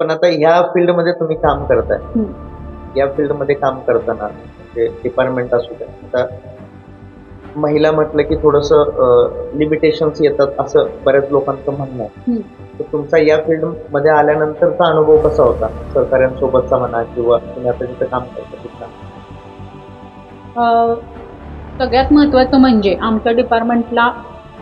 पण आता ह्या फील्डमध्ये तुम्ही काम करताय, हं. या फील्डमध्ये काम करताना म्हणजे डिपार्टमेंट असू द्या, आता महिला म्हटलं की थोडंसं लिमिटेशन्स येतात असं बऱ्याच लोकांचं म्हणणं आहे. हं. तर तुमचा या फील्डमध्ये आल्यानंतरचा अनुभव कसा होता? सहकाऱ्यांसोबतचा म्हणा किंवा तुम्ही आता जिथं काम करता तिथला? अ, सगळ्यात महत्त्वाचं म्हणजे आमच्या डिपार्टमेंटला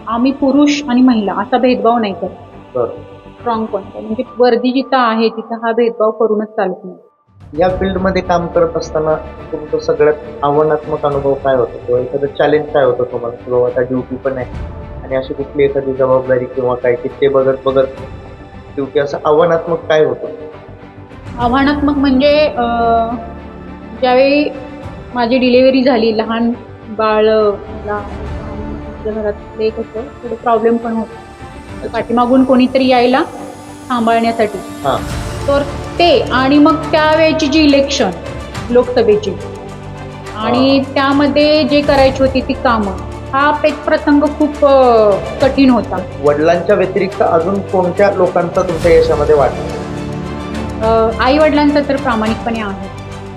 आम्ही पुरुष आणि महिला असा भेदभाव नाही करत. बरं. स्ट्रॉंग पॉइंट आहे. म्हणजे वर्दी जिथं आहे तिथं हा भेदभाव करूनच चालत नाही. या फील्डमध्ये काम करत असताना तुमचं सगळ्यात आव्हानात्मक अनुभव काय होता? किंवा एखादं चॅलेंज काय होतं तुम्हाला? की बाबा आता ड्युटी पण आहे आणि अशी कुठली एखादी जबाबदारी किंवा काय की ते बघत बघत ड्युटी असं आव्हानात्मक काय होतं? आव्हानात्मक म्हणजे ज्यावेळी माझी डिलिव्हरी झाली, लहान बाळ मला आणि माझ्या घरातले कसं थोडं प्रॉब्लेम पण होता. पाठीमागून कोणीतरी यायला सांभाळण्यासाठी. हां. तर ते आणि मग त्यावेळची जी इलेक्शन लोकसभेची आणि त्यामध्ये जे करायची होती ती कामं, हा प्रसंग खूप कठीण होता. वडिलांच्या व्यतिरिक्त अजून कोणत्या लोकांचा तुमच्या यशामध्ये वाटा? आई-वडिलांचा तर प्रामाणिकपणे आहे.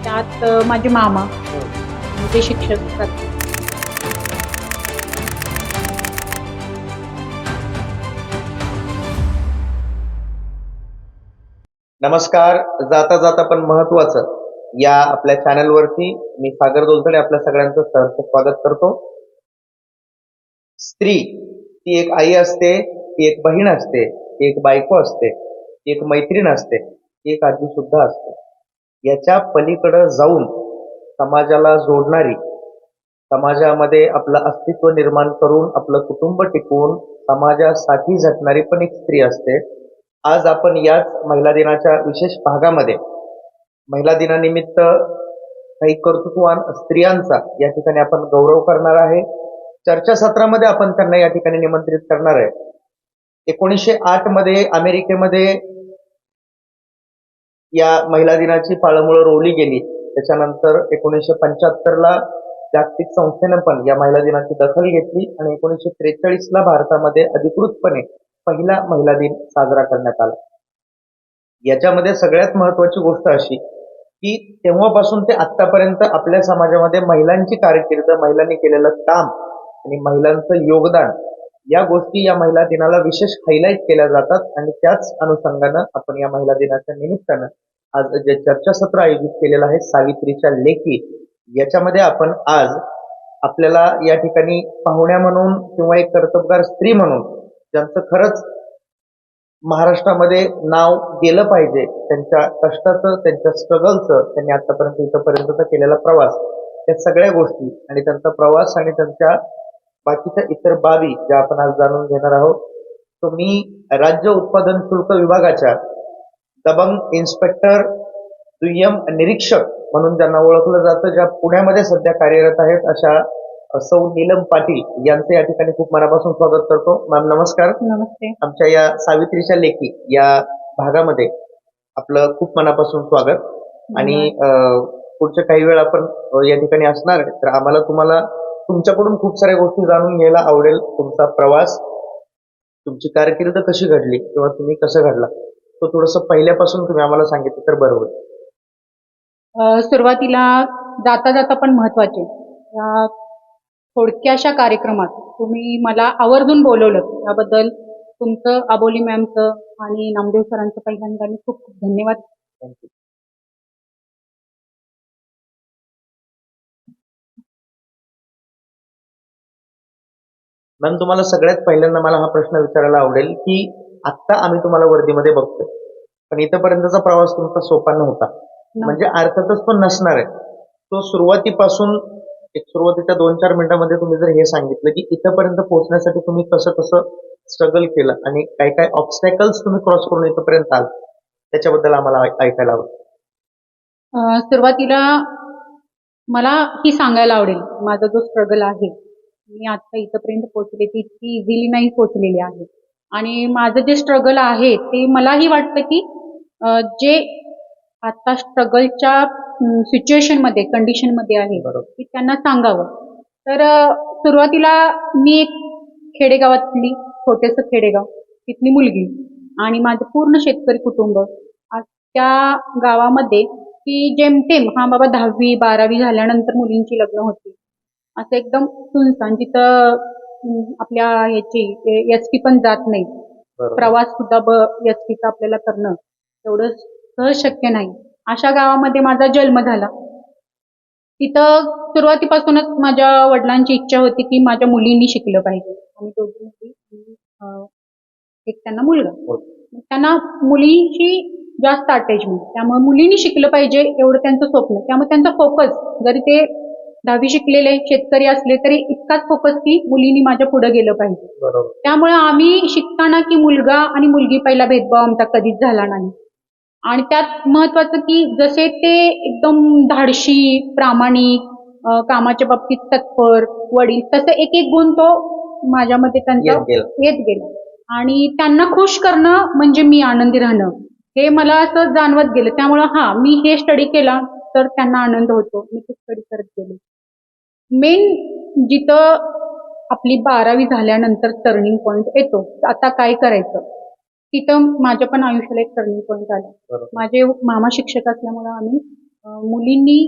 त्यात माझे मामा जे शिक्षक असतात. नमस्कार. जाता जाता पण महत्वाचं, या आपल्या चॅनलवरती मी सागर दोलतडे आपल्या सगळ्यांचं सहर्ष स्वागत करतो. स्त्री ती एक आई असते, ती एक बहीण असते, ती एक बायको असते, ती एक मैत्रीण असते, ती एक आजी सुद्धा असते. याच्या पलीकडे जाऊन समाजाला जोडणारी, समाजामध्ये आपलं अस्तित्व निर्माण करून आपलं कुटुंब टिकवून समाजासाठी झटणारी पण एक स्त्री असते. आज आपण याच महिला दिनाच्या विशेष भागामध्ये महिला दिनानिमित्त काही कर्तृत्ववान स्त्रियांचा या ठिकाणी आपण गौरव करणार आहे. चर्चासत्रामध्ये आपण त्यांना या ठिकाणी निमंत्रित करणार आहे. 1908 मध्ये अमेरिकेमध्ये या महिला दिनाची पाळंमुळं रोवली गेली. त्याच्यानंतर 1975ला जागतिक संस्थेनं पण या महिला दिनाची दखल घेतली आणि 1943ला भारतामध्ये अधिकृतपणे पहिला महिला दिन साजरा करण्यात आला. याच्यामध्ये सगळ्यात महत्वाची गोष्ट अशी की तेव्हापासून ते आतापर्यंत आपल्या समाजामध्ये महिलांची कारकीर्द, महिलांनी केलेलं काम आणि महिलांचं योगदान या गोष्टी या महिला दिनाला विशेष हायलाईट केल्या जातात आणि त्याच अनुषंगानं आपण या महिला दिनाच्या निमित्तानं आज जे चर्चासत्र आयोजित केलेलं आहे सावित्रीच्या लेकी, याच्यामध्ये आपण आज आपल्याला या ठिकाणी पाहुण्या म्हणून किंवा एक कर्तबगार स्त्री म्हणून ज्यांचं खरंच महाराष्ट्रामध्ये नाव गेलं पाहिजे, त्यांच्या कष्टाचं, त्यांच्या स्ट्रगलचं, त्यांनी आतापर्यंत इथंपर्यंतचा केलेला प्रवास, त्या सगळ्या गोष्टी आणि त्यांचा प्रवास आणि त्यांच्या बाकीच्या इतर बाबी ज्या आपण आज जाणून घेणार आहोत. तो मी राज्य उत्पादन शुल्क विभागाच्या दबंग इन्स्पेक्टर दुय्यम निरीक्षक म्हणून ज्यांना ओळखलं जातं, ज्या पुण्यामध्ये सध्या कार्यरत आहेत, अशा सौ नीलम पाटील यांचं या ठिकाणी खूप मनापासून स्वागत करतो. मॅम नमस्कार. नमस्ते. आमच्या या सावित्रीच्या लेखी या भागामध्ये आपलं खूप मनापासून स्वागत. आणि पुढच्या काही वेळ आपण या ठिकाणी असणार आहे, तर आम्हाला तुम्हाला तुमच्याकडून खूप साऱ्या गोष्टी जाणून घ्यायला आवडेल. तुमचा प्रवास, तुमची कारकीर्द कशी घडली किंवा तुम्ही कसं घडला, तो थोडंसं पहिल्यापासून तुम्ही आम्हाला सांगितलं तर बरं होईल. सुरुवातीला जाता जाता पण महत्वाचे या थोडक्याशा कार्यक्रमात तुम्ही मला आवर्जून बोलवलं, त्याबद्दल तुमचं, आबोली मॅमचं आणि नामदेव सरांचं पहिल्यांदा मी खूप खूप धन्यवाद. थँक्यू. मॅम, तुम्हाला सगळ्यात पहिल्यांदा मला हा प्रश्न विचारायला आवडेल की आत्ता आम्ही तुम्हाला वर्दीमध्ये बघतोय, पण इथपर्यंतचा प्रवास तुमचा सोपा नव्हता, म्हणजे अर्थातच तो नसणार आहे. तो सुरुवातीपासून एक सुरुवातीच्या 2-4 मिनिटांमध्ये तुम्ही जर हे सांगितलं की इथपर्यंत पोहोचण्यासाठी तुम्ही कसं कसं स्ट्रगल केलं आणि काय काय ऑब्स्टॅकल्स तुम्ही क्रॉस करून इथपर्यंत आल, त्याच्याबद्दल आम्हाला ऐकायला आवडेल. सुरुवातीला मला ही सांगायला आवडेल, माझा जो स्ट्रगल आहे, मी आता इथपर्यंत पोहोचले ती इतकी इझिली नाही पोहोचलेली आहे. आणि माझं जे स्ट्रगल आहे ते मलाही वाटतं की जे आता स्ट्रगलच्या सिच्युएशनमध्ये, कंडिशनमध्ये आहे, की त्यांना सांगावं. तर सुरुवातीला मी एक खेडेगावातली, छोटेसं खेडेगाव, तिथली मुलगी आणि माझं पूर्ण शेतकरी कुटुंब त्या गावामध्ये की जेमतेम हा बाबा 10वी-12वी झाल्यानंतर मुलींची लग्न होती. असं एकदम सुनसान जिथं आपल्या ह्याची एसटी पण जात नाही. बरोबर. प्रवास सुद्धा एसटीचा आपल्याला करणं एवढं सहज शक्य नाही. अशा गावामध्ये माझा जन्म झाला. तिथं सुरुवातीपासूनच माझ्या वडिलांची इच्छा होती की माझ्या मुलींनी शिकलं पाहिजे. आम्ही दोघी मुली आणि एक त्यांना मुलगा. त्यांना मुलींशी जास्त अटॅचमेंट. त्यामुळे मुलींनी शिकलं पाहिजे एवढं त्यांचं स्वप्न. त्यामुळे त्यांचा फोकस जरी ते 10वी शिकलेले शेतकरी असले तरी इतकाच फोकस की मुलींनी माझ्या पुढे गेलं पाहिजे. बरोबर. त्यामुळे आम्ही शिकताना की मुलगा आणि मुलगी पहिला भेदभाव आमचा कधीच झाला नाही. आणि त्यात महत्वाचं की जसे ते एकदम धाडशी, प्रामाणिक, कामाच्या बाबतीत तत्पर वडील, तसं एक एक गुण तो माझ्यामध्ये त्यांचा येत गेला. आणि त्यांना खुश करणं म्हणजे मी आनंदी राहणं हे मला असं जाणवत गेलं. त्यामुळं मी हे स्टडी केला तर त्यांना आनंद होतो. मी ते स्टडी करत गेले. मेन जिथं आपली 12वी झाल्यानंतर टर्निंग पॉईंट येतो, आता काय करायचं, तिथं माझ्या पण आयुष्याला एक टर्निंग पॉईंट आला. बरोबर. माझे मामा शिक्षक असल्यामुळं आम्ही मुलींनी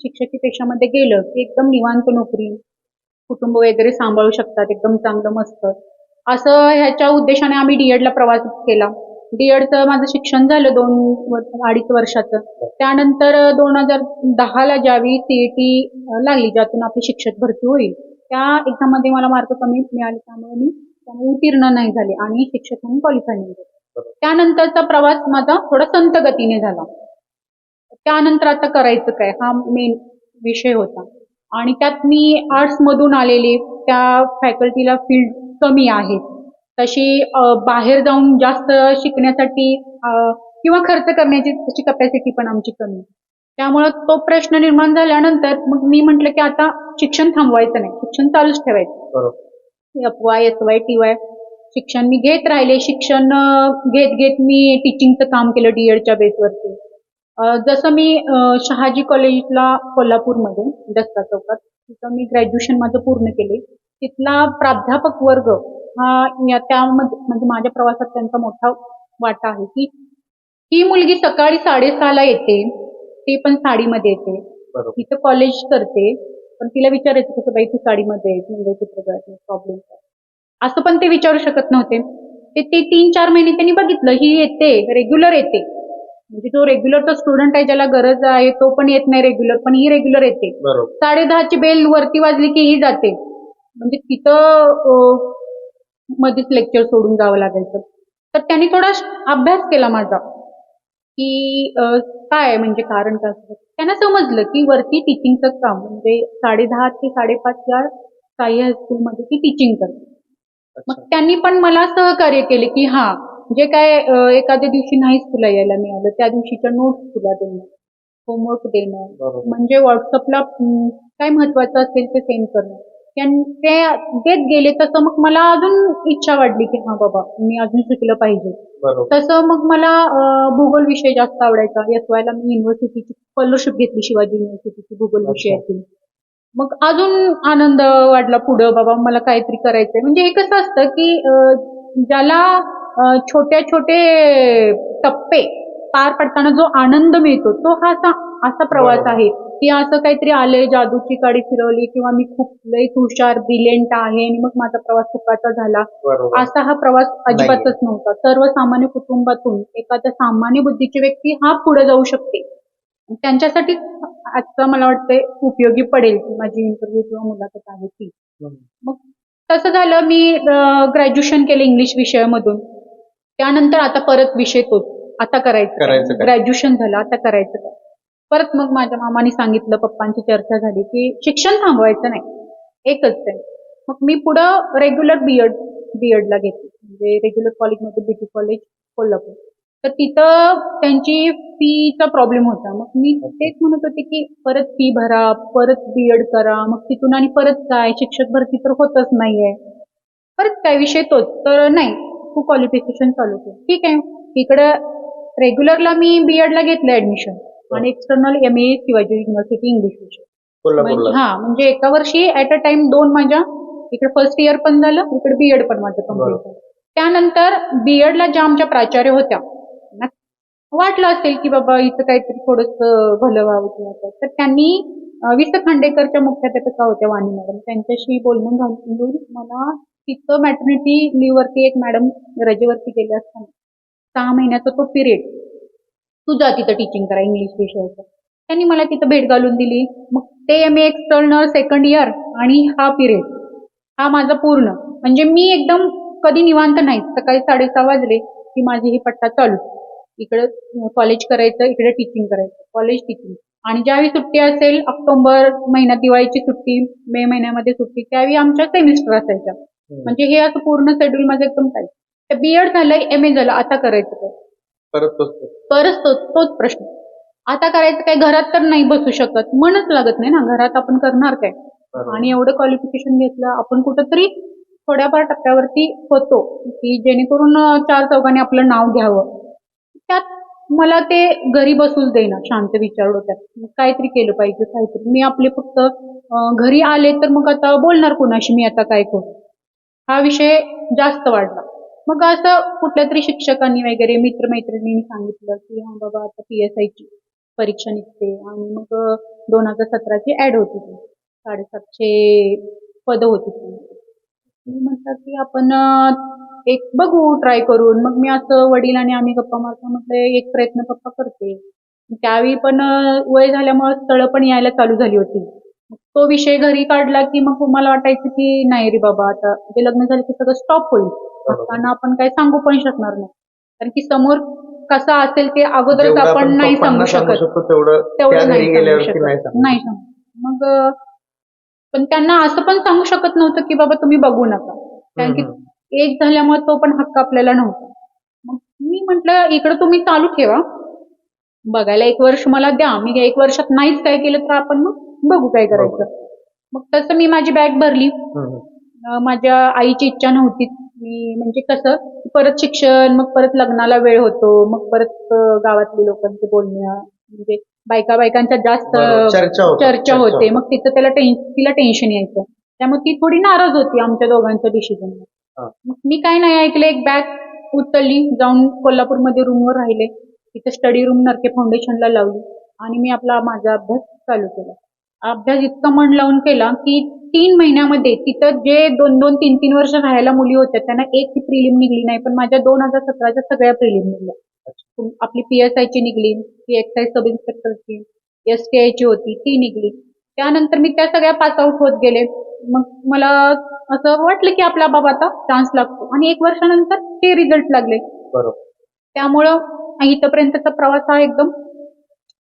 शिक्षकी पेशामध्ये गेलं की एकदम निवांत नोकरी, कुटुंब वगैरे सांभाळू शकतात, एकदम चांगलं मस्त असं ह्याच्या उद्देशाने आम्ही डीएडला प्रवास केला. डीएडचं माझं शिक्षण झालं 2-2.5 वर्षाचं. त्यानंतर 2010ला ज्यावेळी सीईटी लागली, ज्यातून आपली शिक्षक भरती होईल, त्या एक्झाममध्ये मला मार्क कमी मिळाले. त्यामुळे उत्तीर्ण नाही झाले आणि शिक्षक म्हणून क्वालिफाय नाही झाले. त्यानंतरचा प्रवास माझा थोडा संत गतीने झाला. त्यानंतर आता करायचं काय हा मेन विषय होता. आणि त्यात मी आर्ट्समधून आलेले, त्या फॅकल्टीला फील्ड कमी आहेत. तशी बाहेर जाऊन जास्त शिकण्यासाठी किंवा खर्च करण्याची तशी कपॅसिटी पण आमची कमी. त्यामुळं तो प्रश्न निर्माण झाल्यानंतर मग मी म्हटलं की आता शिक्षण थांबवायचं नाही, शिक्षण चालूच ठेवायचं. बरोबर. FY, SY, TY शिक्षण मी घेत राहिले. शिक्षण घेत घेत मी टीचिंगचं काम केलं डीएडच्या बेसवरती. जसं मी शहाजी कॉलेजला कोल्हापूरमध्ये दसरा चौकात तिथं मी ग्रॅज्युएशन माझं पूर्ण केले. तिथला प्राध्यापक वर्ग त्यामध्ये म्हणजे माझ्या प्रवासात त्यांचा मोठा वाटा आहे की ही मुलगी सकाळी 6:30ला येते, ती पण साडीमध्ये येते, बरोबर. तिथं कॉलेज करते, पण तिला विचारायचं कसं बाई तू साडीमध्ये आहे, मंगळसूत्र गळ्यात प्रॉब्लेम काय, असं पण ते विचारू शकत नव्हते. ते 3-4 महिने त्यांनी बघितलं, ही येते रेग्युलर येते, म्हणजे जो रेग्युलर तो स्टुडंट आहे ज्याला गरज आहे तो पण येत नाही रेग्युलर, पण ही रेग्युलर येते. 10:30ची बेल वरती वाजली की ही जाते. म्हणजे तिथं मध्येच लेक्चर सोडून जावं लागायचं. तर त्यांनी थोडा अभ्यास केला माझा की काय म्हणजे कारण काय असतं. त्यांना समजलं की वरती टीचिंगचं काम म्हणजे 10:30 ते 5:30 या साई हायस्कूलमध्ये ती टीचिंग करते. मग त्यांनी पण मला सहकार्य केले की जे काय एखाद्या दिवशी नाहीच तुला यायला मिळालं, त्या दिवशीच्या नोट्स तुला देणं, होमवर्क देणं, म्हणजे व्हॉट्सअपला काय महत्वाचं असेल ते सेंड करणं. ते देत गेले तसं मग मला अजून इच्छा वाढली की बाबा मी अजून शिकलं पाहिजे. तसं मग मला भूगोल विषय जास्त आवडायचा. SYला मी युनिव्हर्सिटीची स्कॉलरशिप घेतली, शिवाजी युनिव्हर्सिटीची भूगोल विषयाची. मग अजून आनंद वाढला पुढं, बाबा मला काहीतरी करायचंय. म्हणजे हे कसं असतं की ज्याला छोटे छोटे टप्पे पार पडताना जो आनंद मिळतो तो असा प्रवास आहे की असं काहीतरी आलंय, जादूची काडी फिरवली किंवा मी खूप लई हुशार ब्रिलियंट आहे आणि मग माझा प्रवास सुखाचा झाला, असा हा प्रवास अजिबातच नव्हता. सर्वसामान्य कुटुंबातून एखाद्या सामान्य बुद्धीची व्यक्ती पुढे जाऊ शकते. त्यांच्यासाठी आजचा मला वाटतंय उपयोगी पडेल की माझी इंटरव्ह्यू किंवा मुलाखत आहे ती. मग तसं झालं, मी ग्रॅज्युएशन केलं इंग्लिश विषयामधून. त्यानंतर आता परत विषय तोच, आता करायचं ग्रॅज्युएशन झालं, आता करायचं काय. परत मग माझ्या मामाने सांगितलं, पप्पांची चर्चा झाली की शिक्षण थांबवायचं नाही, एकच आहे. मग मी पुढं रेग्युलर बीएडला घेतली, म्हणजे रेग्युलर कॉलेजमध्ये BT कॉलेज कोल्हापूर. तर तिथं त्यांची फीचा प्रॉब्लेम होता. मग मी तेच म्हणत होते की परत फी भरा, परत बीएड करा, मग तिथून आणि परत काय, शिक्षक भरती तर होतच नाहीये, परत काय विषय तोच. तर नाही, तू क्वालिफिकेशन चालू कर. ठीक आहे, इकडं रेग्युलरला मी बीएडला घेतलं ऍडमिशन आणि external MA Shivaji university English विषय. म्हणजे एका वर्षी ऍट अ टाइम 2 माझ्या इकडे फर्स्ट इयर पण झालं, इकडे बीएड पण माझं कम्प्लीट झालं. त्यानंतर बीएडला ज्या आमच्या प्राचार्य होत्या वाटलं असेल की बाबा इथं काहीतरी थोडंसं भलं व्हावं किंवा काय. तर त्यांनी वि. स. खांडेकरच्या मुख्याध्यापिका होत्या वाणी मॅडम, त्यांच्याशी बोलणं घालून मला तिथं मॅटर्निटी लिव्हवरती एक मॅडम रजेवरती गेले असताना 6 महिन्याचा तो पिरियड, तू जा तिथं टीचिंग करा इंग्लिश विषयाचं. त्यांनी मला तिथं भेट घालून दिली. मग ते M A external second year आणि हा पिरियड हा माझा पूर्ण, म्हणजे मी एकदम कधी निवांत नाही. सकाळी 6:30 वाजले की माझी ही पट्टा चालू, इकडे कॉलेज करायचं, इकडे टीचिंग करायचं, कॉलेज टीचिंग. आणि ज्यावेळी सुट्टी असेल, ऑक्टोबर महिन्यात दिवाळीची सुट्टी, मे महिन्यामध्ये सुट्टी, त्यावेळी आमच्या सेमिस्टर असायच्या. म्हणजे हे असं पूर्ण शेड्यूल माझं एकदम टाईट. तर बीएड झालं, एम ए झालं, आता करायचं काय? परत तोच प्रश्न, आता करायचं काय? घरात तर नाही बसू शकत, मनच लागत नाही ना, घरात आपण करणार काय? आणि एवढं क्वालिफिकेशन घेतलं आपण, कुठंतरी थोड्याफार टप्प्यावरती होतो की जेणेकरून 4 चौघांनी आपलं नाव घ्यावं. त्यात मला ते घरी बसूच देईना, शांत विचार डोक्यात. मग काहीतरी केलं पाहिजे, काहीतरी. मी आपले फक्त घरी आले तर मग आता बोलणार कोणाशी मी, आता काय करू? हा विषय जास्त वाढला. मग असं कुठल्या तरी शिक्षकांनी वगैरे मित्रमैत्रिणींनी सांगितलं की हा बाबा आता PSIची परीक्षा निघते आणि मग 2017ची ऍड होती ती, 750 पदं होती ती. मी म्हटलं की आपण एक बघू ट्राय करून. मग मी असं वडील आणि आम्ही गप्पा मारतो, म्हटलं एक प्रयत्न पप्पा करते. त्यावेळी पण वय झाल्यामुळे स्थळं पण यायला चालू झाली होती. मग तो विषय घरी काढला की मग मला वाटायचं की नाही रे बाबा, आता ते लग्न झालं की सगळं स्टॉप होईल. त्यांना आपण काही सांगू पण शकणार नाही, कारण की समोर कसं असेल ते अगोदरच आपण नाही सांगू शकत, तेवढं नाही सांगू शकत, नाही सांगू. मग पण त्यांना असं पण सांगू शकत नव्हतं की बाबा तुम्ही बघू नका, कारण की एक झाल्यामुळे तो पण हक्क आपल्याला नव्हता. मग मी म्हटलं इकडं तुम्ही चालू ठेवा, बघायला 1 वर्ष मला द्या, मी 1 वर्षात नाहीच काय केलं तर आपण मग बघू काय करायचं. मग तसं मी माझी बॅग भरली. माझ्या आईची इच्छा नव्हती, मी म्हणजे कसं परत शिक्षण, मग परत लग्नाला वेळ होतो, मग परत गावातले लोकांचे बोलणं, म्हणजे बायकांच्या जास्त चर्चा होते, मग तिला टेन्शन यायचं. त्यामुळे ती थोडी नाराज होती आमच्या दोघांच्या डिसिजन. मग मी काय नाही ऐकलं, एक बॅग उचलली, जाऊन कोल्हापूरमध्ये रूमवर राहिले, तिथे स्टडी रूम नरके फाउंडेशनला लावली आणि मी माझा अभ्यास चालू केला. अभ्यास इतका मन लावून केला की 3 महिन्यामध्ये तिथं जे 2-2, 3-3 वर्ष राहायला मुली होत्या त्यांना एक प्रिलिम निघली नाही, पण माझ्या 2017च्या सगळ्या प्रिलिम निघल्या. आपली PSIची निघली, एक्साईज सब इन्स्पेक्टरची, STIची होती ती निघली. त्यानंतर मी त्या सगळ्या पास आउट होत गेले. मग मला असं वाटलं की आपला बाबा आता चान्स लागतो, आणि 1 वर्षानंतर ते रिझल्ट लागले. त्यामुळं इथपर्यंतचा प्रवास हा एकदम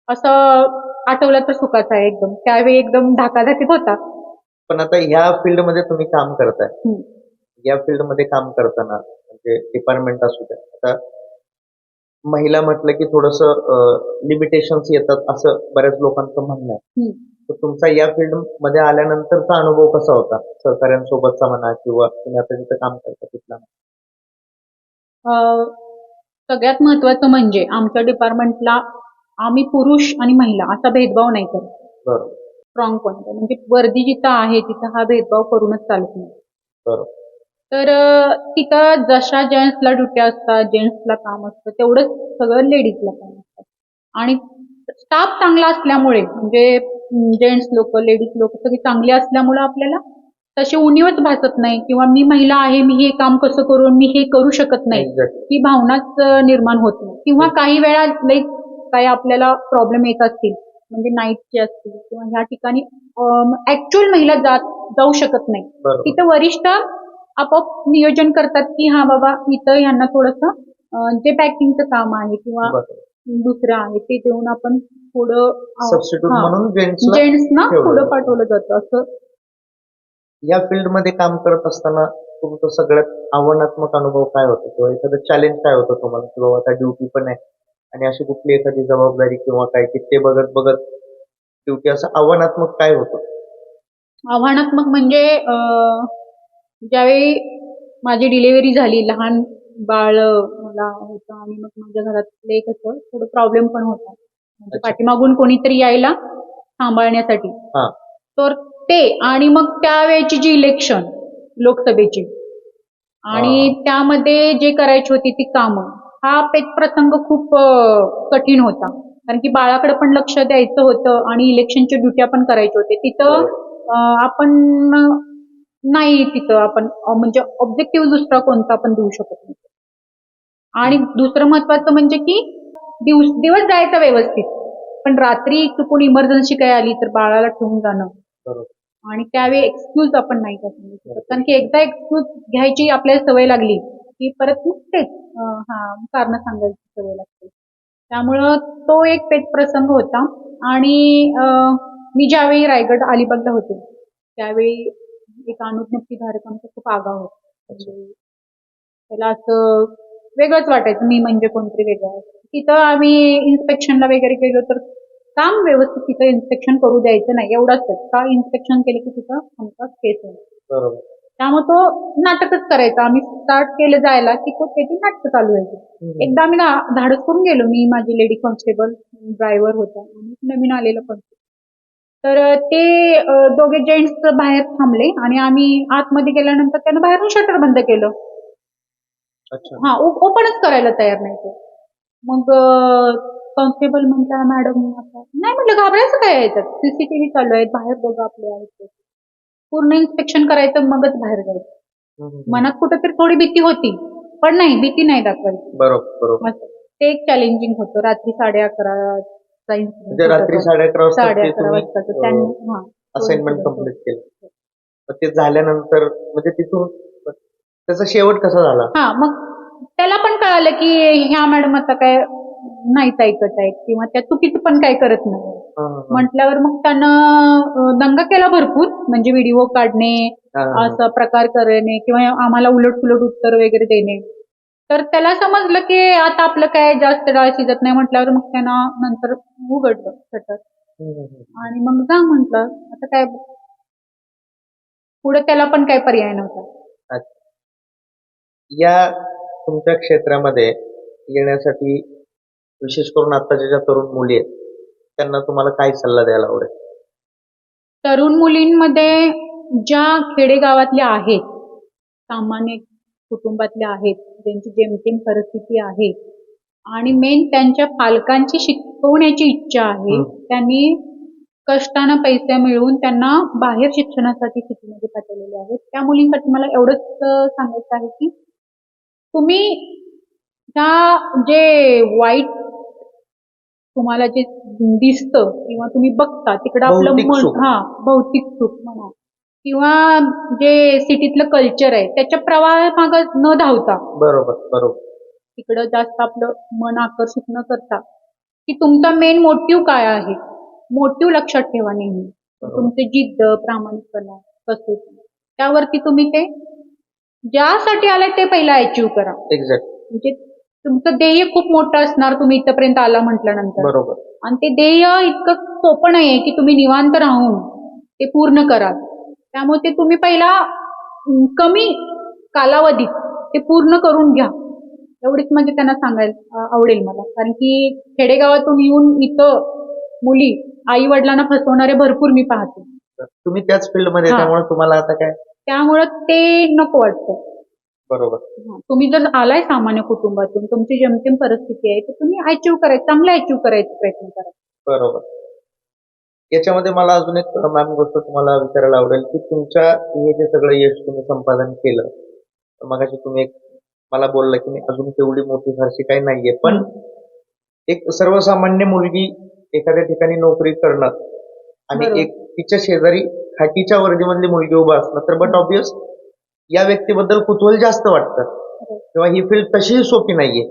असं आठवलं तर सुखाचा आहे एकदम. त्यावेळी एकदम धकाधकीत होता. पण आता ह्या फील्ड मध्ये तुम्ही काम करताय, या फील्ड मध्ये काम करताना म्हणजे डिपार्टमेंट असू द्या, आता महिला म्हटलं की थोडस लिमिटेशन्स येतात असं बऱ्याच लोकांचं म्हणणं आहे. तर तुमचा या फील्ड मध्ये आल्यानंतरचा अनुभव कसा होता, सहकाऱ्यांसोबतचा म्हणा किंवा तुम्ही आता जिथं काम करता तिथला? सगळ्यात महत्वाचं म्हणजे आमच्या डिपार्टमेंटला आम्ही पुरुष आणि महिला असा भेदभाव नाही करत. बरोबर. स्ट्रॉंग पॉईंट आहे, म्हणजे वर्दी जिथं आहे तिथं हा भेदभाव करूनच चालत नाही. बरोबर. तर तिथं जशा जेंट्सला ड्युट्या असतात, जेंट्सला काम असतं, तेवढंच सगळं लेडीजला काम असतात. आणि स्टाफ चांगला असल्यामुळे, म्हणजे जेंट्स लोक, लेडीज लोक सगळी चांगली असल्यामुळे आपल्याला तशी उणीवच भासत नाही, किंवा मी महिला आहे, मी हे काम कसं करू, मी हे करू शकत नाही, ही भावनाच निर्माण होत नाही. किंवा काही वेळा काही आपल्याला प्रॉब्लेम येत असतील, म्हणजे नाईटचे असतील किंवा ह्या ठिकाणी ऍक्च्युअल महिला जाऊ शकत नाही, तिथं वरिष्ठ आपोआप नियोजन करतात की हा बाबा इथं ह्यांना थोडंसं जे पॅकिंगचं काम आहे किंवा दुसरं आहे ते देऊन आपण पुढं जेंट्सना पुढं पाठवलं जातं. असं या फील्ड मध्ये काम करत असताना तुमचं सगळ्यात आव्हानात्मक अनुभव काय होता, किंवा एखादं चॅलेंज काय होतं तुम्हाला, किंवा आता ड्युटी पण आहे आणि अशी कुठली एखादी जबाबदारी किंवा काय की ते बघत बघत ड्युटी, असं आव्हानात्मक काय होतं? आव्हानात्मक म्हणजे ज्यावेळी माझी डिलिव्हरी झाली, लहान बाळ मला होतं आणि मग माझ्या घरातले कसं थोडं प्रॉब्लेम पण होता, म्हणजे पाठीमागून कोणीतरी यायला सांभाळण्यासाठी. तर ते, आणि मग त्यावेळेची जी इलेक्शन लोकसभेची, आणि त्यामध्ये जे करायची होती ती कामं, हा पेच प्रसंग खूप कठीण होता. कारण की बाळाकडे पण लक्ष द्यायचं होतं आणि इलेक्शनच्या ड्युट्या पण करायचे होते. तिथं आपण नाही तिथं आपण म्हणजे ऑब्जेक्टिव्ह दुसरा कोणता आपण देऊ शकत नाही. आणि दुसरं महत्वाचं म्हणजे की दिवस जायचा व्यवस्थित, पण रात्री चुकून इमर्जन्सी काय आली तर बाळाला ठेवून जाणं बरोबर. आणि त्यावेळी एक्सक्यूज आपण नाही का सांगू शकत. कारण की एकदा एक्सक्यूज घ्यायची आपल्याला सवय लागली की परत मग तेच कारण सांगायची सवय लागते. त्यामुळं तो एक पेच प्रसंग होता. आणि मी ज्यावेळी रायगड अलिबागला होते त्यावेळी एक अनुज्ञप्तीधारक आमचा खूप आगाऊ होता. म्हणजे त्याला असं वेगळंच वाटायचं, मी म्हणजे कोणतरी वेगळं. तिथं आम्ही इन्स्पेक्शनला वगैरे गेलो तर काम व्यवस्थित तिथं इन्स्पेक्शन करू द्यायचं नाही, एवढंच. का इन्स्पेक्शन केलं की तिथं आमचा केस होईल. बरोबर. त्यामुळे तो नाटकच करायचा. आम्ही स्टार्ट केलं जायला की तो त्याची नाटकं चालू व्हायची. एकदा आम्ही धाडस करून गेलो, मी माझी लेडी कॉन्स्टेबल, ड्रायव्हर होता आणि नवीन आलेलं कॉन्स्टेबल. तर ते दोघे जेंट्स बाहेर थांबले आणि आम्ही आतमध्ये गेल्यानंतर त्यानं बाहेरून शटर बंद केलं. अच्छा. ओपनच करायला तयार नाही ते. मग कॉन्स्टेबल म्हणता, मॅडम आता नाही, म्हटलं घाबरायचं काय याच्यात, सीसीटीव्ही चालू आहेत, बाहेर बघा आपले आहेत ते. पूर्ण इन्स्पेक्शन करायचं मगच बाहेर जायचं. मनात कुठेतरी थोडी भीती होती, पण नाही, भीती नाही दाखवायची. बरोबर बरोबर. ते एक चॅलेंजिंग होतं. रात्री 11:30 म्हणजे रात्री 11:30 वाजता ते 11:30 तुम्ही वाजता त्यांनी असाइनमेंट कम्प्लीट केलं. मग ते झाल्यानंतर म्हणजे तिथून त्याचा शेवट कसा झाला? मग त्याला पण कळालं की ह्या मॅडम आता काय नाहीच ऐकत आहेत किंवा त्या चुकीचं पण काय करत नाही म्हटल्यावर मग त्यानं दंगा केला भरपूर, म्हणजे व्हिडिओ काढणे, असा प्रकार करणे किंवा आम्हाला उलट सुलट उत्तर वगैरे देणे. तर त्याला समजलं की आता आपलं काय जास्त डाळ शिजत नाही, म्हटल्यावर मग त्यानं नंतर उघडलं शटर आणि मग जा म्हटलं. आता काय पुढे त्याला पण काय पर्याय नव्हता. या तुमच्या क्षेत्रामध्ये येण्यासाठी विशेष करून आताच्या ज्या तरुण मुली आहेत त्यांना तुम्हाला काय सल्ला द्यायला आवडेल? तरुण मुलींमध्ये ज्या खेडेगावातल्या आहेत, सामान्य कुटुंबातल्या आहेत, ज्यांची जेमतेम परिस्थिती आहे आणि मेन त्यांच्या पालकांची शिकवण्याची इच्छा आहे, त्यांनी कष्टानं पैसे मिळवून त्यांना बाहेर शिक्षणासाठी सिटीमध्ये पाठवलेले आहेत. त्या मुलींसाठी मला एवढंच सांगायचं आहे की तुम्ही त्या जे वाईट तुम्हाला जे दिसतं किंवा तुम्ही बघता तिकडं आपलं भौतिक सुख म्हणा किंवा जे सिटीतलं कल्चर आहे त्याच्या प्रवाहामागं न धावता, बरोबर, तिकडं जास्त आपलं मन आकर्षित न करता की तुमचा मेन मोटिव्ह काय आहे, मोटिव्ह लक्षात ठेवा नेहमी. तुमचे जिद्द, प्रामाणिकपणा, कसोटी, त्यावरती तुम्ही ते ज्यासाठी आलाय ते पहिला अचीव्ह करा. म्हणजे तुमचं ध्येय खूप मोठं असणार तुम्ही इथपर्यंत आला म्हटल्यानंतर. बरोबर. आणि ते ध्येय इतकं सोपं नाहीये की तुम्ही निवांत राहून ते पूर्ण कराल. त्यामुळे ते तुम्ही पहिला कमी कालावधीत ते पूर्ण करून घ्या, एवढीच म्हणजे त्यांना सांगायला आवडेल मला. कारण की खेडेगावातून येऊन इथं मुली आई वडिलांना फसवणारे भरपूर मी पाहते. तुम्ही त्याच फील्डमध्ये, त्यामुळे तुम्हाला आता काय, त्यामुळे ते नको वाटतं. बरोबर. तुम्ही जर आलाय सामान्य कुटुंबातून, तुमची जेमतेम परिस्थिती आहे, तर तुम्ही अचीव्ह करायचं, चांगलं अचीव्ह करायचा प्रयत्न करा. बरोबर. याच्यामध्ये मला अजून एक मॅम गोष्ट तुम्हाला विचारायला आवडेल की तुमच्या हे जे सगळं यश तुम्ही संपादन केलं, मगाशी तुम्ही एक मला बोलला की मी अजून तेवढी मोठी फारशी काही नाहीये, पण एक सर्वसामान्य मुलगी एखाद्या ठिकाणी नोकरी करणं आणि एक तिच्या शेजारी खाकीच्या वर्दीमधली मुलगी उभा असणं, तर बट ऑब्वियस या व्यक्तीबद्दल कुतूहल जास्त वाटतं किंवा ही फील्ड तशीही सोपी नाहीये.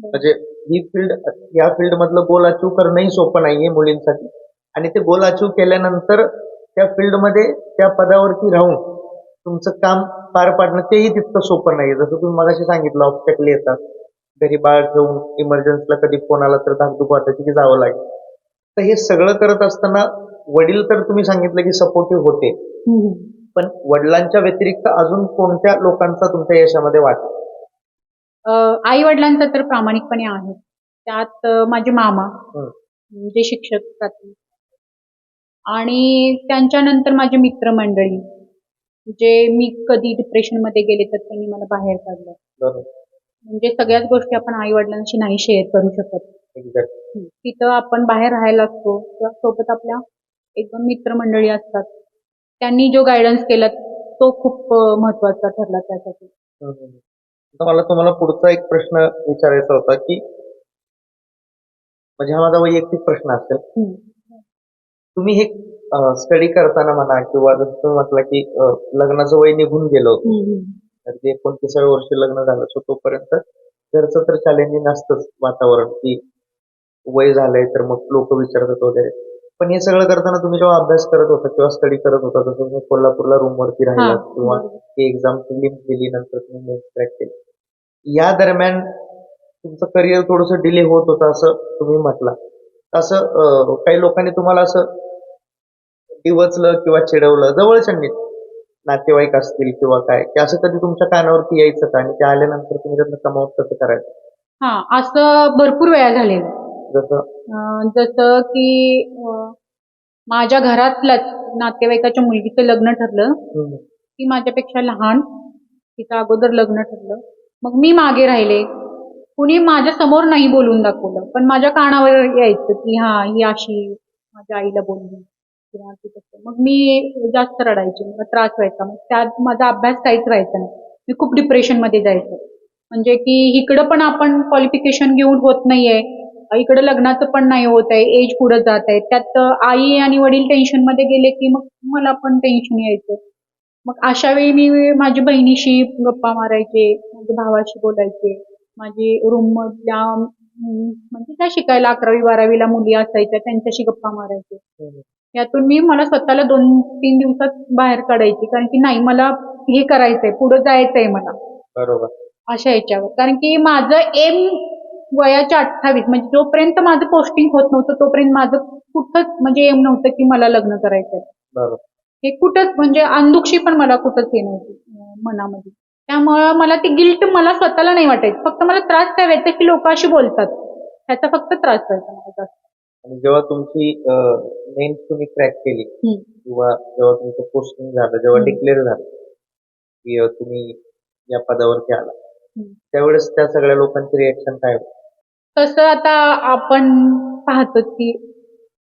म्हणजे ही फील्ड, या फील्ड मधलं गोल अचीव्ह करणंही सोपं नाहीये मुलींसाठी, आणि ते गोल अचीव्ह केल्यानंतर त्या फील्डमध्ये त्या पदावरती राहून तुमचं काम पार पाडणं तेही तितकं सोपं नाहीये. जसं तुम्ही मगाशी सांगितलं, ऑब्स्टॅकल येतात, घरी बाळ ठेवून इमर्जन्सीला कधी फोन आला तर धाकधूक वाटायची की जावं लागेल. तर हे सगळं करत असताना वडील तर तुम्ही सांगितलं की सपोर्टिव्ह होते, पण वडिलांच्या व्यतिरिक्त अजून कोणत्या लोकांचा तुमच्या यशामध्ये वाटा? आई वडिलांचा तर प्रामाणिकपणे आहे. त्यात माझे मामा जे शिक्षक आहेत आणि त्यांच्यानंतर माझे मित्रमंडळी, जे मी कधी डिप्रेशन मध्ये गेले तर त्यांनी मला बाहेर काढलं. म्हणजे सगळ्याच गोष्टी आपण आई वडिलांशी नाही शेअर करू शकत. एक्झॅक्ट. तिथं आपण बाहेर राहायला असतो किंवा सोबत आपल्या एक दोन मित्रमंडळी असतात. त्यांनी जो गायडन्स केला तो खूप महत्वाचा ठरला त्यासाठी. तर मला तुम्हाला पुढचा एक प्रश्न विचारायचा होता की म्हणजे हा माझा वैयक्तिक प्रश्न असेल. हम्म. तुम्ही हे स्टडी करताना म्हणा किंवा जसं तुम्ही म्हटलं की लग्नाचं वय निघून गेलं होतं. हम्म. अगदी 29व्या वर्षी लग्न झालं सो तोपर्यंत घरचं तर चॅलेंजिंग असतंच वातावरण की वय झालंय तर मग लोक विचारतात वगैरे. पण हे सगळं करताना तुम्ही जेव्हा अभ्यास करत होता किंवा स्टडी करत होता जसं तुम्ही कोल्हापूरला रूमवरती हा, राहिलात किंवा बरोबर. ती एक्झाम लिंक केली नंतर तुम्ही मेन्स क्रॅक केली. या दरम्यान तुमचं करिअर थोडंसं डिले होत होतं असं तुम्ही म्हटला. असं काही लोकांनी तुम्हाला असं डिवचलं किंवा चिडवलं जवळच्यांनी नातेवाईक असतील किंवा काय की असं कधी तुमच्या कानावरती यायचं का आणि ते आल्यानंतर तुम्ही त्यातनं कमावत कसं करायचं? हा, असं भरपूर वेळा झालेलं. जसं जसं की माझ्या घरातल्याच नातेवाईकाच्या मुलगीचं लग्न ठरलं. ती माझ्यापेक्षा लहान, तिचं अगोदर लग्न ठरलं. मग मी मागे राहिले. कुणी माझ्या समोर नाही बोलून दाखवलं, पण माझ्या कानावर यायचं की हा ही अशी माझ्या आईला बोलली किंवा ती तसं. मग मी जास्त रडायचे, मला त्रास व्हायचा. मग त्यात माझा अभ्यास काहीच व्हायचा नाही. मी खूप डिप्रेशनमध्ये जायचे. म्हणजे की इकडं पण आपण क्वालिफिकेशन घेऊन होत नाहीये, इकडे लग्नाचं पण नाही होत आहे, एज पुढे जात आहे. त्यात आई आणि वडील टेन्शन मध्ये गेले की मग मला पण टेन्शन यायचं. मग अशा वेळी मी माझ्या बहिणीशी गप्पा मारायचे, माझ्या भावाशी बोलायचे, माझी रूम मधल्या म्हणजे त्या शिकायला 11वी-12वीला मुली असायच्या त्यांच्याशी गप्पा मारायचे. यातून मी मला स्वतःला 2-3 दिवसात बाहेर काढायची, कारण की नाही मला हे करायचंय, पुढे जायचंय मला बरोबर. अशा ह्याच्यावर. कारण की माझं एम वयाच्या 28 म्हणजे जोपर्यंत माझं पोस्टिंग होत नव्हतं तोपर्यंत माझं कुठंच म्हणजे एम नव्हतं की मला लग्न करायचंय. बरोबर. हे कुठंच म्हणजे अंधुकशी पण मला कुठंच हे नव्हती मनामध्ये. त्यामुळं मला ती गिल्ट मला स्वतःला नाही वाटायचं. फक्त मला त्रास काय व्हायचा की लोक अशी बोलतात, ह्याचा फक्त त्रास व्हायचा मला जास्त. आणि जेव्हा तुमची मेन्स तुम्ही क्रॅक केली किंवा जेव्हा तुमचं पोस्टिंग झालं जेव्हा डिक्लेअर झालं की तुम्ही या पदावरती आला त्यावेळेस त्या सगळ्या लोकांची रिएक्शन काय होती? तसं आता आपण पाहतो की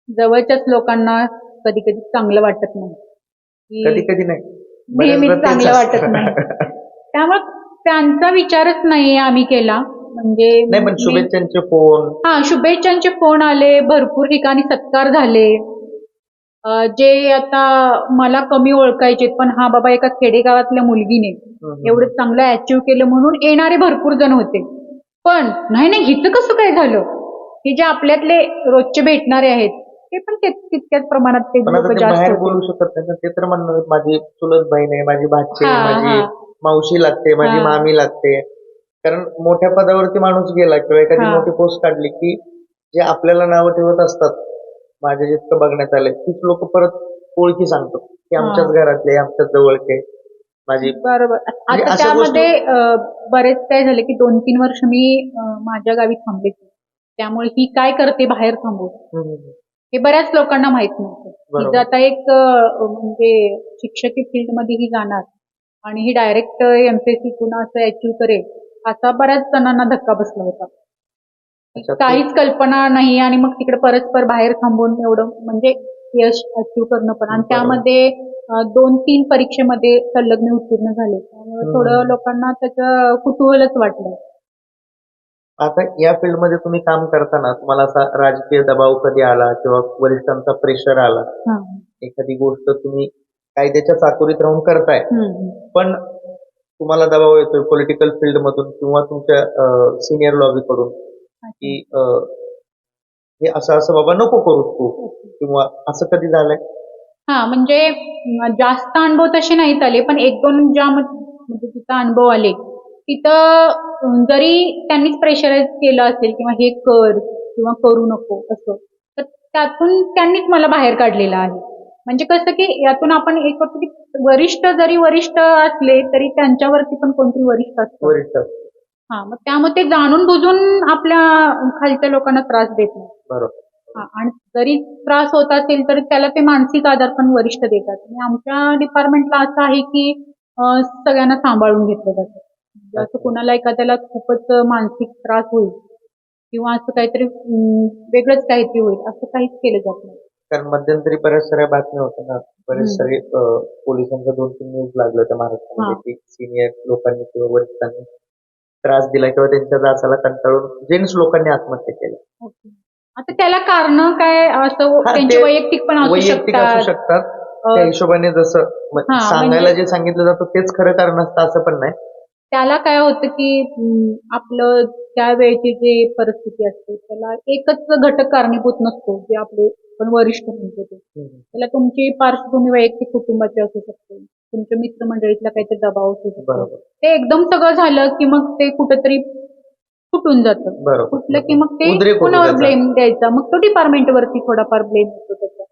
जवळच्याच लोकांना कधी कधी चांगलं वाटत नाही, कधी की कधी नाही नेहमीच बऱ्याचदा तेच चांगलं वाटत असतं. नाही. त्यामुळे त्यांचा विचारच नाही आम्ही केला. म्हणजे नाही पण शुभेच्छांचे फोन हा, शुभेच्छांचे फोन आले, भरपूर ठिकाणी सत्कार झाले. जे आता मला कमी ओळखायचे पण हा बाबा एका खेडेगावातल्या मुलगीने एवढं चांगलं अचीव्ह केलं म्हणून येणारे भरपूर जण होते. पण नाही नाही हिचं कसं काय झालं, हे जे आपल्यातले रोजचे भेटणारे आहेत ते पण तितक्याच प्रमाणात ते पण लोक आता ते जास्त बाहेर होते. बोलू शकत नाही ना. ते तर म्हणणार माझी चुलत बहीण आहे, माझी भाची आहे, हा माझी हा मावशी लागते, माझी हा मामी लागते. कारण मोठ्या पदावरती माणूस गेला किंवा एखादी हा मोठी पोस्ट काढली की जे आपल्याला नावं ठेवत असतात माझ्या जितकं बघण्यात आलंय तीच लोक परत ओळखी सांगतात की आमच्याच हा घरातले आमच्याच जवळचे माझी बरोबर. म्हणजे आता अशा गोष्टी. त्यामध्ये बरेच काय झाले की 2-3 वर्ष मी माझ्या गावी थांबले. त्यामुळे ही काय करते बाहेर थांबून हे बऱ्याच लोकांना माहित नव्हतं. बरोबर. हिचं आता एक म्हणजे शिक्षकी फील्ड मध्ये ही जाणार आणि ही डायरेक्ट एमपीएससीतून असं अचीव्ह करेल असा बऱ्याच जणांना धक्का बसला होता. अच्छा, तो- काहीच कल्पना नाही आणि मग तिकडे परस्पर बाहेर थांबून एवढं म्हणजे यश अचीव्ह करणं पण. आणि बरोबर. त्यामध्ये 2-3 परीक्षेमध्ये संलग्न उत्तीर्ण झाले. त्यामुळे थोडं लोकांना त्याचं कुतूहलच वाटलं. आता या फील्ड मध्ये तुम्ही काम करताना तुम्हाला असा राजकीय दबाव कधी आला किंवा वरिष्ठांचा प्रेशर आला, हा. एखादी गोष्ट तुम्ही कायद्याच्या चाकोरीत राहून करताय पण तुम्हाला दबाव येतोय पॉलिटिकल फील्ड मधून किंवा तुमच्या सिनियर लॉबी कडून की हे असं असं बाबा नको करू तू किंवा असं कधी झालंय? हा, म्हणजे जास्त अनुभव तसे नाहीत आले, पण 1-2 ज्या म्हणजे तिथं अनुभव आले तिथं जरी त्यांनीच प्रेशराईज केलं असेल किंवा हे कर किंवा करू नको असं, तर त्यातून त्यांनीच मला बाहेर काढलेलं आहे. म्हणजे कसं की यातून आपण एक करतो की वरिष्ठ जरी वरिष्ठ असले तरी त्यांच्यावरती पण कोणतरी वरिष्ठ असतो. वरिष्ठ. हा, मग त्यामुळे ते जाणून बुजून आपल्या खालच्या लोकांना त्रास देत नाही. बरोबर. हा, आणि जरी त्रास होत असेल तर त्याला ते मानसिक आधार पण वरिष्ठ देतात. आणि आमच्या डिपार्टमेंटला असं आहे की सगळ्यांना सांभाळून घेतलं जातं. म्हणजे असं अच्छा. कोणाला एखाद्याला खूपच मानसिक त्रास होईल किंवा असं काहीतरी वेगळंच काहीतरी होईल असं काहीच केलं जात नाही. कारण मध्यंतरी बऱ्याच साऱ्या बातम्या होत्या ना, बरेच हम्म. सारे पोलिसांच्या 2-3 न्यूज लागल्या होत्या महाराष्ट्रामध्ये, हा. की सिनियर लोकांनी किंवा वरिष्ठांनी त्रास दिला किंवा त्यांच्या जाचाला कंटाळून जेंट्स लोकांनी आत्महत्या केल्या. ओके. आता त्याला कारण काय असं हा, त्यांचे ते वैयक्तिक पण असू वैयक्तिक असू शकतात. शकतात. अ, त्या हिशोबाने जसं हा सांगायला म्हणजे जे सांगितलं जातं तेच खरं कारण असतं असं पण नाही. त्याला काय होतं की आपलं त्यावेळची जी परिस्थिती असते त्याला एकच घटक कारणीभूत नसतो जे आपले पण वरिष्ठ म्हणतो ते. हम्म. त्याला तुमची पार्श्वभूमी वैयक्तिक कुटुंबाची असू शकते. तुमच्या मित्रमंडळीतला काहीतरी दबाव असू शकतो. बरोबर. ते एकदम सगळं झालं की मग ते कुठंतरी फुटून जातं. बरोबर. फुटलं की मग ते उद्रेक होतो कोणावर त्याचा. ब्लेम द्यायचा. मग तो डिपार्टमेंटवरती थोडाफार ब्लेम होतो त्याचा.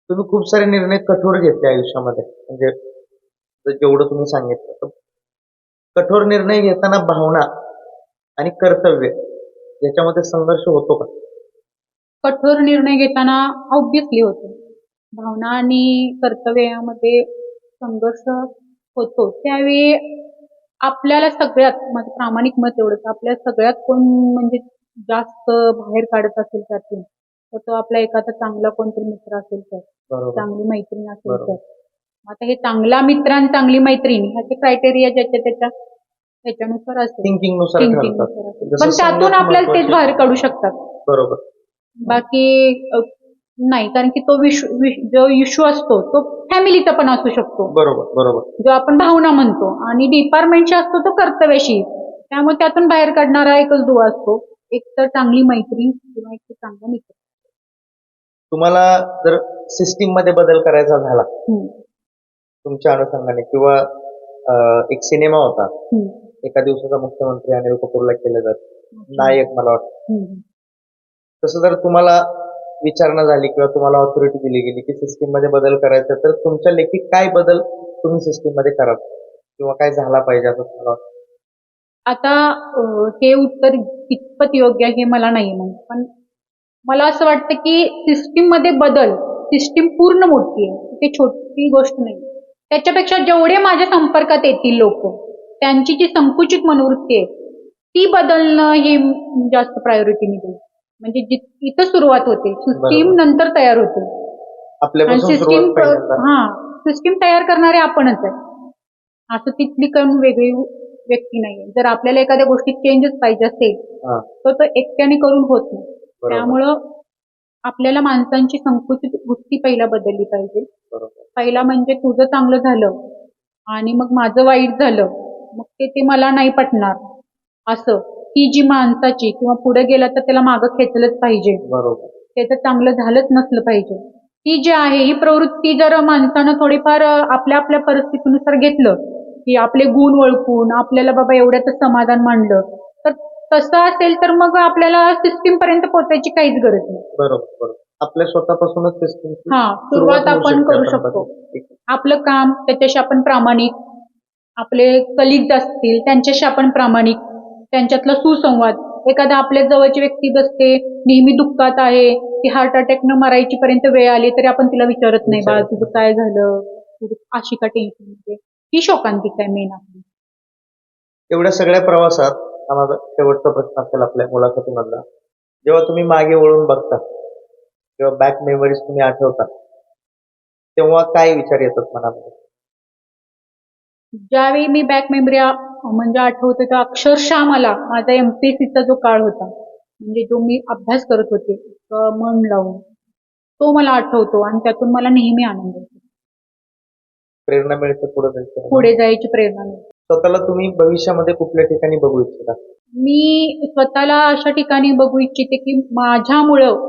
तुम्ही खूप सारे निर्णय कठोर घेतले आयुष्यामध्ये, म्हणजे जेवढं तुम्ही सांगितलं तर कठोर निर्णय घेताना भावना आणि कर्तव्य याच्यामध्ये संघर्ष होतो का? कठोर निर्णय घेताना ऑब्विसली होतो. भावना आणि कर्तव्य यामध्ये संघर्ष होतो. त्यावेळी आपल्याला सगळ्यात माझं प्रामाणिक मत एवढंच आपल्या सगळ्यात कोण म्हणजे जास्त बाहेर काढत असेल त्यातून तर तो आपला एखादा चांगला कोणतरी मित्र असेल तर, बरोबर. चांगली मैत्रीण असेल बरोबर. तर. आता हे चांगला मित्र आणि चांगली मैत्रीण ह्याचे क्रायटेरिया ज्याच्या त्याच्यानुसार असेल. थिंकिंग नुसार ठरतात. थिंकिंगनुसार असेल. जसं पण त्यातून संगत आपल्याला तेच महत्वाची. बाहेर काढू शकतात. बरोबर. बाकी नाही कारण की तो जो इश्यू असतो तो फॅमिलीचा पण असू शकतो. बरोबर. बरोबर. जो आपण भावना म्हणतो आणि डिपार्टमेंटशी असतो तो कर्तव्याशी. त्यामुळे त्यातून बाहेर काढणारा एकच दुवा असतो. एक तर चांगली मैत्रीण किंवा एक तर चांगला मित्र. तुम्हाला जर सिस्टीम मध्ये बदल करायचा झाला हम्म. तुमच्या अनुषंगाने किंवा एक सिनेमा होता, हम्म. एका दिवसाचा मुख्यमंत्री अनिल कपूरला केलं जातं, नायक मला वाटतं. हम्म. तसं जर तुम्हाला विचारणा झाली किंवा तुम्हाला ऑथॉरिटी दिली गेली की सिस्टीम मध्ये बदल करायचा तर तुमच्या लेखी काय बदल तुम्ही सिस्टीम मध्ये कराल किंवा काय झाला पाहिजे असं तुम्हाला वाटतं? आता हे उत्तर कितपत योग्य आहे हे मला नाही माहित. पण मला असं वाटतं की सिस्टीम मध्ये बदल सिस्टीम पूर्ण मोठी आहे. ती छोटी गोष्ट नाही. त्याच्यापेक्षा जेवढे माझ्या संपर्कात येतील लोक त्यांची जी संकुचित मनोवृत्ती आहे ती बदलणं हे जास्त प्रायोरिटी मी देईल. म्हणजे इथं सुरुवात होते. सिस्टीम बरोबर. नंतर तयार होते. आणि आपल्यापासून सिस्टीम सुरुवात पहिल्यांदा. हा सिस्टीम तयार करणारे आपणच आहे. असं तिथली कोण वेगळी व्यक्ती नाहीये. जर आपल्याला एखाद्या गोष्टीत चेंजच पाहिजे असेल हा. तर तो एकट्याने करून होत नाही. बरोबर. त्यामुळं आपल्याला माणसांची संकुचित वृत्ती पहिला बदलली पाहिजे. बरोबर. पहिला म्हणजे तुझं चांगलं झालं आणि मग माझं वाईट झालं मग ते मला नाही पटणार असं ही जी माणसाची किंवा पुढे गेला तर त्याला मागं खेचलंच पाहिजे. बरोबर. त्याचं चांगलं झालंच नसलं पाहिजे. ही जी आहे ही प्रवृत्ती जर माणसानं थोडीफार आपल्या आपल्या परिस्थितीनुसार घेतलं की आपले गुण ओळखून आपल्याला बाबा एवढ्यातच समाधान मानलं तर तसं असेल तर मग आपल्याला सिस्टीम पर्यंत पोहोचायची काहीच गरज नाही. बरोबर. बरोबर. आपल्या स्वतःपासूनच सिस्टीम हा सुरुवात आपण करू शकतो. आपलं काम त्याच्याशी आपण प्रामाणिक, आपले कलिग्ज असतील त्यांच्याशी आपण प्रामाणिक, त्यांच्यातला सुसंवाद. एखादा आपल्या जवळची व्यक्ती बसते नेहमी दुःखात आहे ती हार्ट अटॅकनं मरायची पर्यंत वेळ आली तरी आपण तिला विचारत नाही बाळा तुझं काय झालं, तुझं अशी का टेन्शन मध्ये. ही शोकांतिका आहे मेन आपली. एवढ्या सगळ्या प्रवासात आम्हाला शेवटचा प्रश्न असेल आपल्या मुलाखतीमधला, जेव्हा तुम्ही मागे वळून बघता किंवा बॅक मेमरीज तुम्ही आठवता तेव्हा काय विचार येतात मनामध्ये? ज्यावेळी मी बॅक मेमरी म्हणजे आठवते तर अक्षरशः मला माझा एमपीएससीचा जो काळ होता म्हणजे जो मी अभ्यास करत होते मन लावून तो मला आठवतो आणि त्यातून मला नेहमी आनंद होतो. प्रेरणा मिळते पुढे जायचं. पुढे जायची प्रेरणा मिळते. स्वतःला तुम्ही भविष्यामध्ये कुठल्या ठिकाणी बघू इच्छिता? मी स्वतःला अशा ठिकाणी बघू इच्छिते की माझ्यामुळं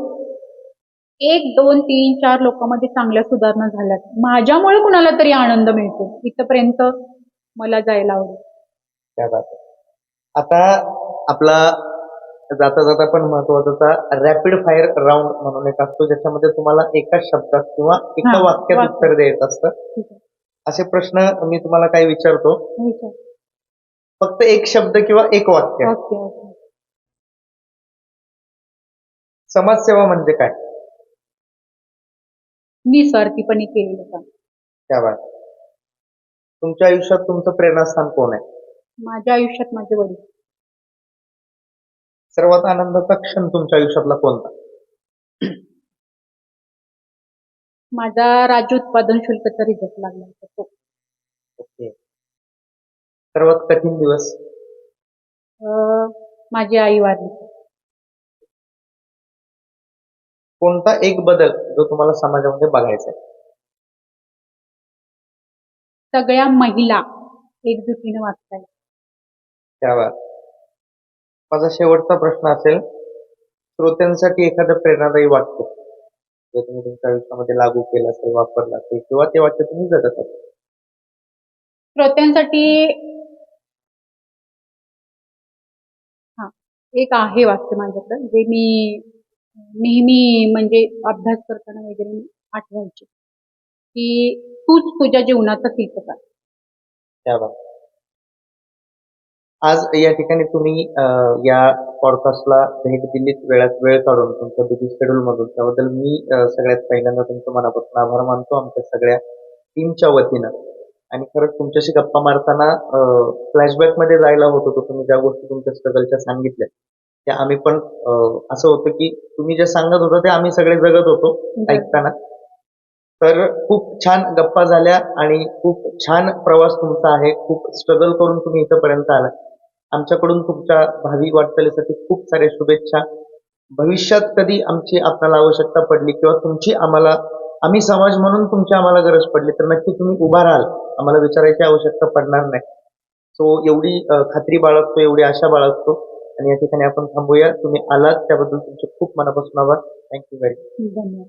1, 2, 3, 4 लोकांमध्ये चांगल्या सुधारणा झाल्यात. माझ्यामुळे कुणाला तरी आनंद मिळतो. इथपर्यंत मला जायला आवडेल. त्या बात आहे. आता आपला जाता जाता पण महत्वाचा रॅपिड फायर राऊंड म्हणून एक असतो ज्याच्यामध्ये तुम्हाला एका शब्दात किंवा एका हा, वाक्यात वाक्य. उत्तर द्यायचं असतं. ठीक आहे. असे प्रश्न मी तुम्हाला काय विचारतो, विचार. फक्त एक शब्द किंवा एक वाक्य. Okay okay. समाजसेवा म्हणजे काय? निस्वार्थीपणे केलेलं काम. त्या बात. तुमच्या आयुष्यात तुमचं प्रेरणास्थान कोण आहे? माझ्या आयुष्यात माझे वडील. सर्वात आनंदाचा क्षण तुमच्या आयुष्यातला कोणता? माझा राज्य उत्पादन शुल्कचा रिझल्ट लागला होता तो. ओके. सर्वात कठीण दिवस? माझी आई वारली. कोणता एक बदल जो तुम्हाला समाजामध्ये बघायचा आहे? सगळ्या महिला एकजुटीने वाचतायत. त्यावर माझा शेवटचा प्रश्न असेल, श्रोत्यांसाठी एखादं प्रेरणादायी वाक्य जे तुम्ही तुमच्या आयुष्यामध्ये लागू केलं असेल, वापरलं असेल किंवा ते वाक्य तुम्ही जगत असाल. श्रोत्यांसाठी हा एक आहे वाक्य माझ्याकडं जे मी नेहमी म्हणजे अभ्यास करताना वगैरे मी आठवायचे की तूच तुझ्या जीवनाचा शिल्पकार. त्यावर आज या ठिकाणी तुम्ही या पॉडकास्टला भेट दिलीत, वेळात वेळ काढून तुमच्या बिझी शेड्यूल मधून, त्याबद्दल मी सगळ्यात पहिल्यांदा तुमचं मनापासून आभार मानतो आमच्या सगळ्या टीमच्या वतीनं. आणि खरंच तुमच्याशी गप्पा मारताना फ्लॅशबॅक मध्ये जायला होत होतो. तुम्ही ज्या गोष्टी तुमच्या स्ट्रगलच्या सांगितल्या त्या आम्ही पण असं होतं की तुम्ही जे सांगत होता ते आम्ही सगळे जगत होतो ऐकताना. तर खूप छान गप्पा झाल्या आणि खूप छान प्रवास तुमचा आहे. खूप स्ट्रगल करून तुम्ही इथंपर्यंत आला. आमच्याकडून तुमच्या भावी वाटचालीसाठी खूप साऱ्या शुभेच्छा. भविष्यात कधी आमची आपल्याला आवश्यकता पडली किंवा तुमची आम्ही समाज म्हणून तुमची आम्हाला गरज पडली तर नक्की तुम्ही उभा राहाल, आम्हाला विचारायची आवश्यकता पडणार नाही. सो एवढी खात्री बाळगतो, एवढी आशा बाळगतो आणि या ठिकाणी आपण थांबूया. तुम्ही आलात त्याबद्दल तुमचे खूप मनापासून आभार. Thank you very much. धन्यवाद.